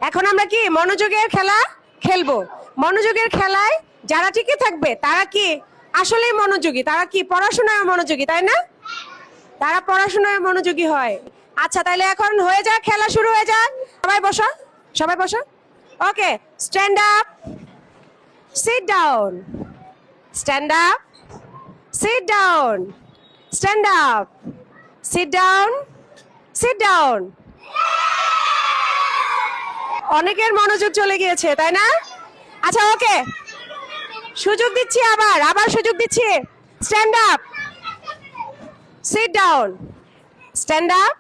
এখন আমরা কি মনোযোগের খেলা খেলবো। মনোযোগের খেলায় যারা টিকে থাকবে তারা কি আসলেই মনোযোগী, তারা কি পড়াশোনায় মনোযোগী, তাই না? তারা পড়াশোনায় মনোযোগী হয়। আচ্ছা, তাহলে এখন হয়ে যাক, খেলা শুরু হয়ে যাক। সবাই বসো, সবাই বসো। Okay, stand up, sit down, stand up, sit down, stand up, sit down, sit down. অনেকের মনোযোগ চলে গিয়েছে, তাই না? আচ্ছা, ওকে, সুযোগ দিচ্ছি, আবার আবার সুযোগ দিচ্ছি। Stand up, sit down, stand up,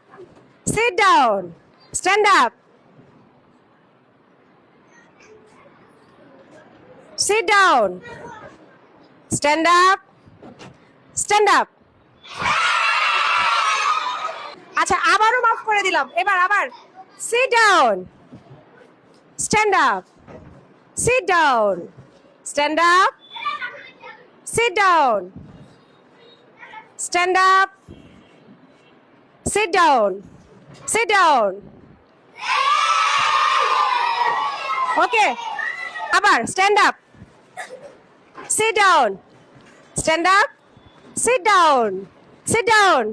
sit down, stand up, sit down, stand up, stand up. আচ্ছা, আবারও মাফ করে দিলাম, এবার আবার sit down, stand up, sit down, stand up, sit down, stand up, sit down, sit down. Okay, আবার stand up, sit down, stand up, sit down, sit down.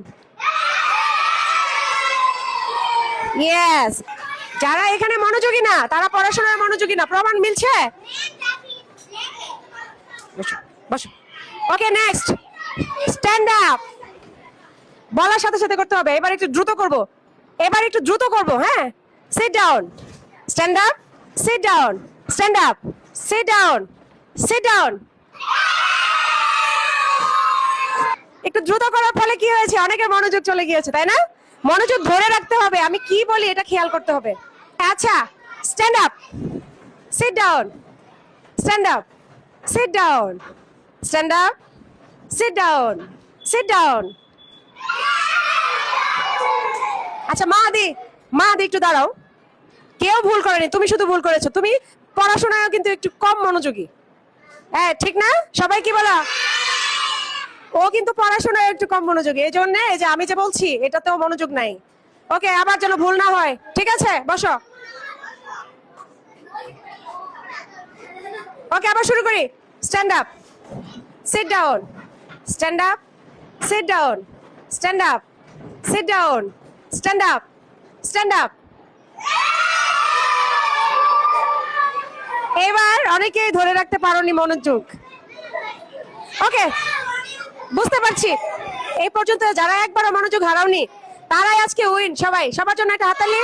Yes, যারা এখানে মনোযোগী না তারা পড়াশোনায় মনোযোগী না, প্রমাণ মিলছে। বসো, বসো। ওকে, নেক্সট, স্ট্যান্ড আপ। বলার সাথে সাথে করতে হবে। এবার একটু দ্রুত করব, এবার একটু দ্রুত করব। হ্যাঁ, seat down, stand up, sit down, stand up, sit down, sit down. একটু দ্রুত করার ফলে কি হয়েছে, অনেকের মনোযোগ চলে গিয়েছে, তাই না? মনোযোগ ধরে রাখতে হবে, আমি কি বলি এটা খেয়াল করতে হবে। আচ্ছা, stand up, sit down, stand up, sit down, stand up, sit down, sit down. আচ্ছা, মা দি একটু দাঁড়াও। কেউ ভুল করেনি, তুমি শুধু ভুল করেছো। তুমি পড়াশোনায় কিন্তু একটু কম মনোযোগী। হ্যাঁ, ঠিক না? সবাই কি বলা? ও কিন্তু পড়াশোনায় একটু কম মনোযোগী, এই জন্য এই যে আমি যে বলছি এটাতেও মনোযোগ নাই। ওকে, আবার যেন ভুল না হয়, ঠিক আছে? বসো। ওকে, আবার শুরু করি। Stand up, sit down, stand up, sit down, stand up, sit down, stand up, stand up. এবার অনেকেই ধরে রাখতে পারোনি মনোযোগ। ওকে, বুঝতে পারছি। এই পর্যন্ত যারা একবারও মনোযোগ হারাওনি তারাই আজকে উইন। সবাই, সবার জন্য একটা হাততালি।